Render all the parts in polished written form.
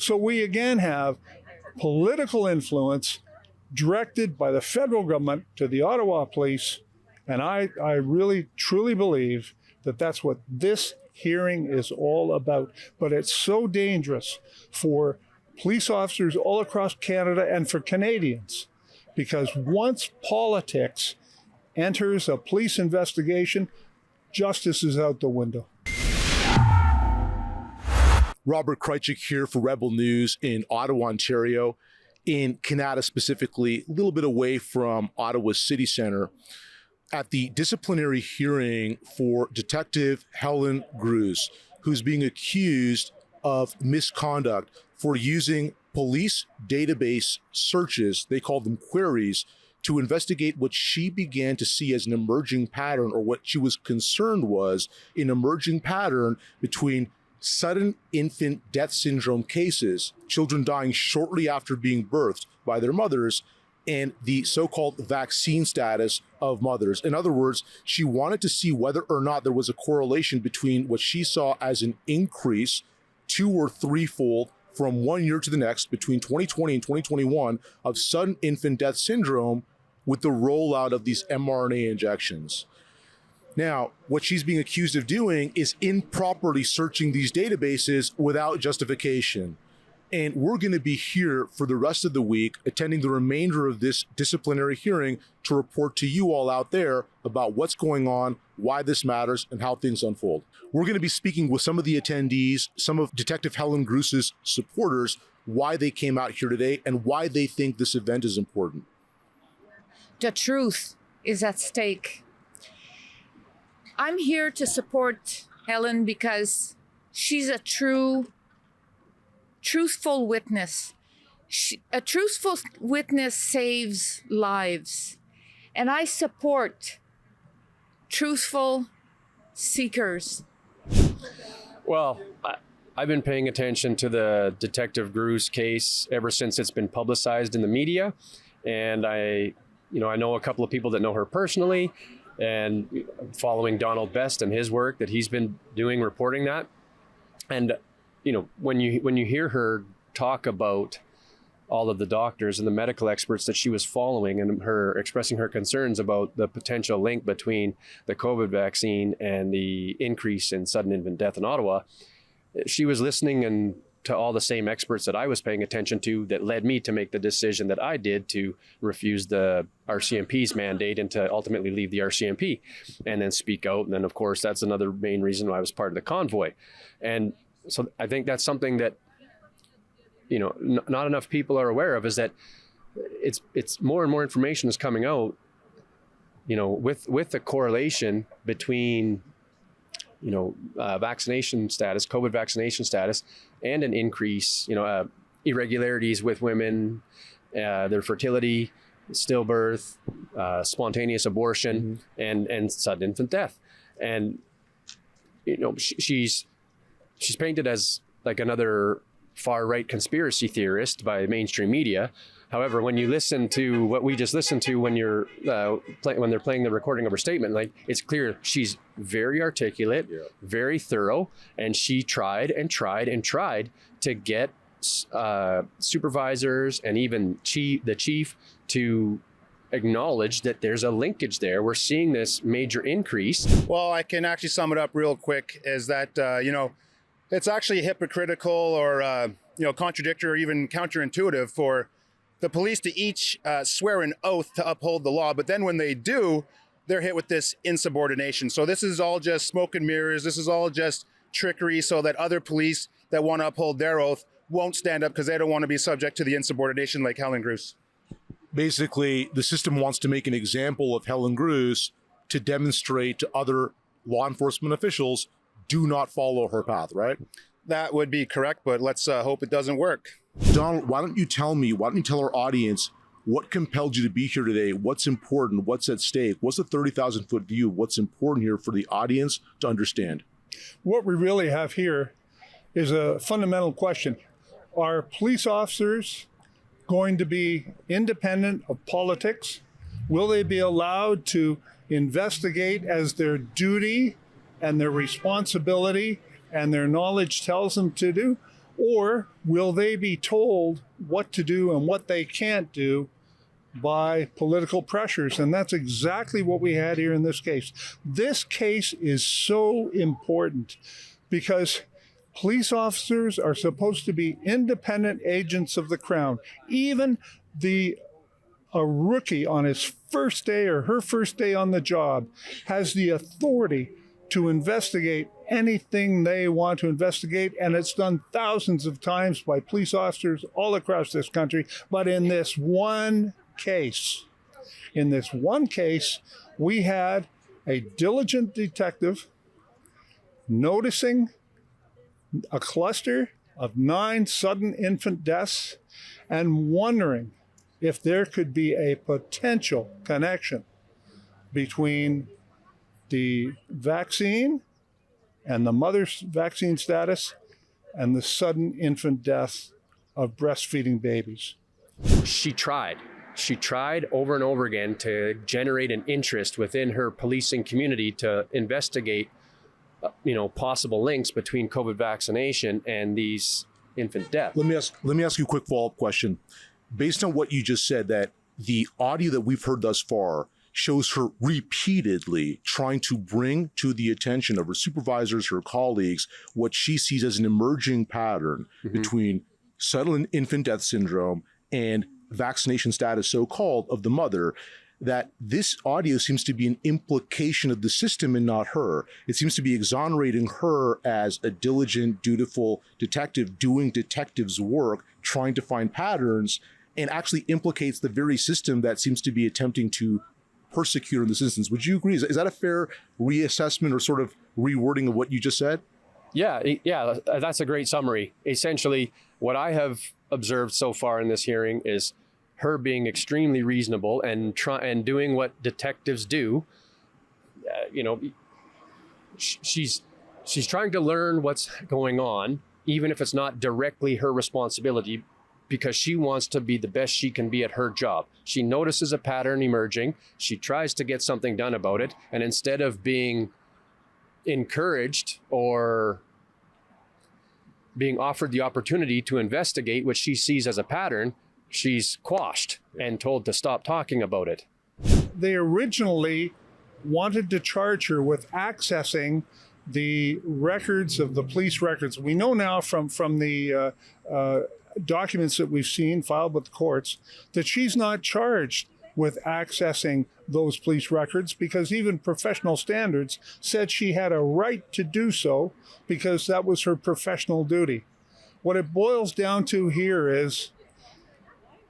So we again have political influence directed by the federal government to the Ottawa Police. And I really, truly believe that that's what this hearing is all about. But it's so dangerous for police officers all across Canada and for Canadians, because once politics enters a police investigation, justice is out the window. Robert Kraychik here for Rebel News in Ottawa, Ontario, in Canada specifically, a little bit away from Ottawa's city centre, at the disciplinary hearing for Detective Helen Grus, who's being accused of misconduct for using police database searches, they call them queries, to investigate what she began to see as an emerging pattern, or what she was concerned was an emerging pattern between sudden infant death syndrome cases, children dying shortly after being birthed by their mothers, and the so-called vaccine status of mothers. In other words, she wanted to see whether or not there was a correlation between what she saw as an increase 2 or 3-fold from 1 year to the next between 2020 and 2021 of sudden infant death syndrome with the rollout of these mRNA injections. Now, what she's being accused of doing is improperly searching these databases without justification. And we're going to be here for the rest of the week, attending the remainder of this disciplinary hearing to report to you all out there about what's going on, why this matters, and how things unfold. We're going to be speaking with some of the attendees, some of Detective Helen Grus's supporters, why they came out here today and why they think this event is important. The truth is at stake. I'm here to support Helen because she's a truthful witness. A truthful witness saves lives. And I support truthful seekers. Well, I've been paying attention to the Detective Grus case ever since it's been publicized in the media. And I know a couple of people that know her personally, and following Donald Best and his work that he's been doing reporting that. And when you hear her talk about all of the doctors and the medical experts that she was following, and her expressing her concerns about the potential link between the COVID vaccine and the increase in sudden infant death in Ottawa, she was listening to all the same experts that I was paying attention to that led me to make the decision that I did to refuse the RCMP's mandate and to ultimately leave the RCMP and then speak out. And then, of course, that's another main reason why I was part of the convoy. And so I think that's something that, not enough people are aware of, is that it's more and more information is coming out, with the correlation between vaccination status, COVID vaccination status, and an increase, irregularities with women, their fertility, stillbirth, spontaneous abortion, and sudden infant death. And, she's painted as like another far-right conspiracy theorist by mainstream media. However, when you listen to what we just listened to, when you're when they're playing the recording of her statement, like, it's clear she's very articulate, very thorough, and she tried and tried and tried to get supervisors and even the chief to acknowledge that there's a linkage there. We're seeing this major increase. Well, I can actually sum it up real quick, is that, it's actually hypocritical or, contradictory or even counterintuitive for the police to each swear an oath to uphold the law, but then when they do, they're hit with this insubordination. So this is all just smoke and mirrors. This is all just trickery so that other police that want to uphold their oath won't stand up because they don't want to be subject to the insubordination like Helen Grus. Basically, the system wants to make an example of Helen Grus to demonstrate to other law enforcement officials, do not follow her path, right? That would be correct, but let's hope it doesn't work. Donald, why don't you tell our audience what compelled you to be here today? What's important? What's at stake? What's the 30,000-foot view? What's important here for the audience to understand? What we really have here is a fundamental question. Are police officers going to be independent of politics? Will they be allowed to investigate as their duty and their responsibility and their knowledge tells them to do? Or will they be told what to do and what they can't do by political pressures? And that's exactly what we had here in this case. This case is so important because police officers are supposed to be independent agents of the Crown. Even a rookie on his first day or her first day on the job has the authority to investigate anything they want to investigate, and it's done thousands of times by police officers all across this country. But in this one case, we had a diligent detective noticing a cluster of 9 sudden infant deaths and wondering if there could be a potential connection between the vaccine and the mother's vaccine status and the sudden infant death of breastfeeding babies. She tried over and over again to generate an interest within her policing community to investigate possible links between COVID vaccination and these infant deaths. Let me ask you a quick follow-up question. Based on what you just said, that the audio that we've heard thus far shows her repeatedly trying to bring to the attention of her supervisors, her colleagues, what she sees as an emerging pattern between sudden infant death syndrome and vaccination status, so-called, of the mother, that this audio seems to be an implication of the system and not her. It seems to be exonerating her as a diligent, dutiful detective doing detective's work, trying to find patterns, and actually implicates the very system that seems to be attempting to persecute her in this instance. Would you agree? Is that a fair reassessment or sort of rewording of what you just said? Yeah, that's a great summary. Essentially, what I have observed so far in this hearing is her being extremely reasonable and doing what detectives do. She's trying to learn what's going on, even if it's not directly her responsibility, because she wants to be the best she can be at her job. She notices a pattern emerging. She tries to get something done about it. And instead of being encouraged or being offered the opportunity to investigate what she sees as a pattern, she's quashed and told to stop talking about it. They originally wanted to charge her with accessing the records of the police records. We know now from the documents that we've seen filed with the courts that she's not charged with accessing those police records, because even professional standards said she had a right to do so because that was her professional duty. What it boils down to here is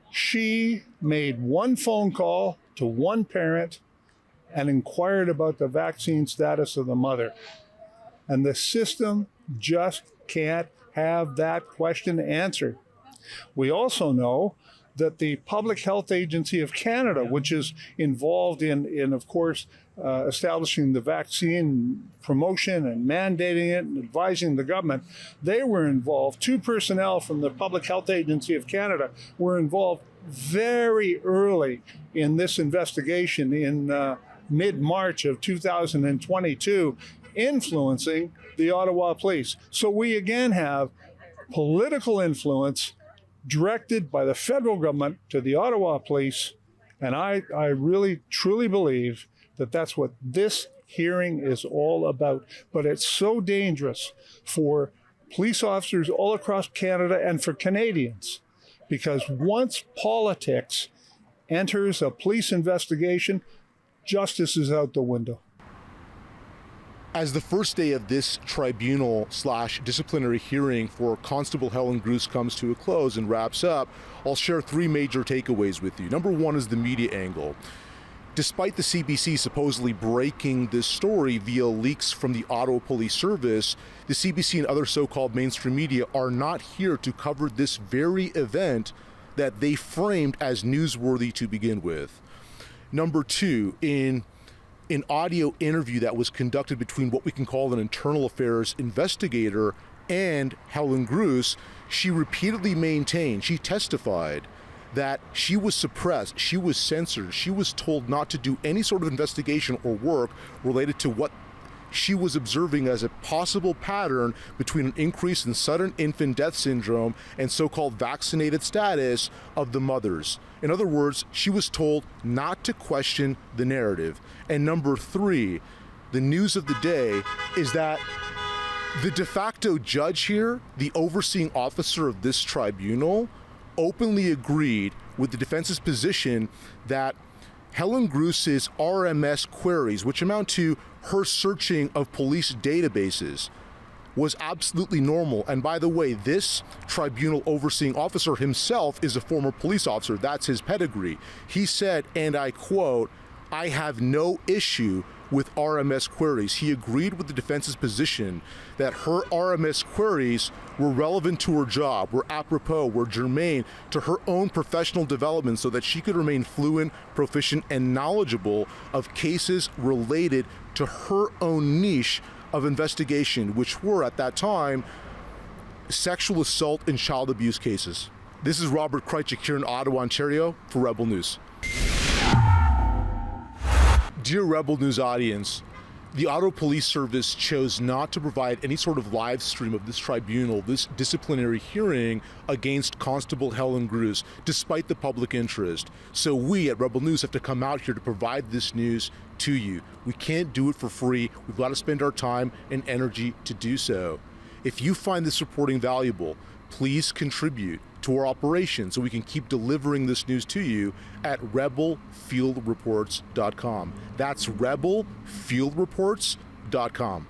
she made one phone call to one parent and inquired about the vaccine status of the mother. And the system just can't have that question answered. We also know that the Public Health Agency of Canada, which is involved in of course, establishing the vaccine promotion and mandating it and advising the government, they were involved. 2 personnel from the Public Health Agency of Canada were involved very early in this investigation in mid-March of 2022, influencing the Ottawa Police. So we again have political influence directed by the federal government to the Ottawa Police, and I really truly believe that that's what this hearing is all about. But it's so dangerous for police officers all across Canada and for Canadians, because once politics enters a police investigation, justice is out the window. As the first day of this tribunal/disciplinary hearing for Constable Helen Grus comes to a close and wraps up, I'll share 3 major takeaways with you. Number 1 is the media angle. Despite the CBC supposedly breaking this story via leaks from the Ottawa Police Service, the CBC and other so-called mainstream media are not here to cover this very event that they framed as newsworthy to begin with. Number 2, in an audio interview that was conducted between what we can call an internal affairs investigator and Helen Grus, she repeatedly maintained, she testified that she was suppressed, she was censored, she was told not to do any sort of investigation or work related to what she was observing as a possible pattern between an increase in sudden infant death syndrome and so-called vaccinated status of the mothers. In other words, she was told not to question the narrative. And number 3, the news of the day is that the de facto judge here, the overseeing officer of this tribunal, openly agreed with the defense's position that Helen Grus's RMS queries, which amount to her searching of police databases, was absolutely normal. And by the way, this tribunal overseeing officer himself is a former police officer. That's his pedigree. He said, and I quote, "I have no issue with RMS queries." He agreed with the defense's position that her RMS queries were relevant to her job, were apropos, were germane to her own professional development so that she could remain fluent, proficient, and knowledgeable of cases related to her own niche of investigation, which were at that time sexual assault and child abuse cases. This is Robert Kraychik here in Ottawa, Ontario for Rebel News. Dear Rebel News audience, the Ottawa Police Service chose not to provide any sort of live stream of this tribunal, this disciplinary hearing against Constable Helen Grus, despite the public interest. So we at Rebel News have to come out here to provide this news to you. We can't do it for free. We've got to spend our time and energy to do so. If you find this reporting valuable, please contribute to our operation so we can keep delivering this news to you at rebelfieldreports.com. That's rebelfieldreports.com.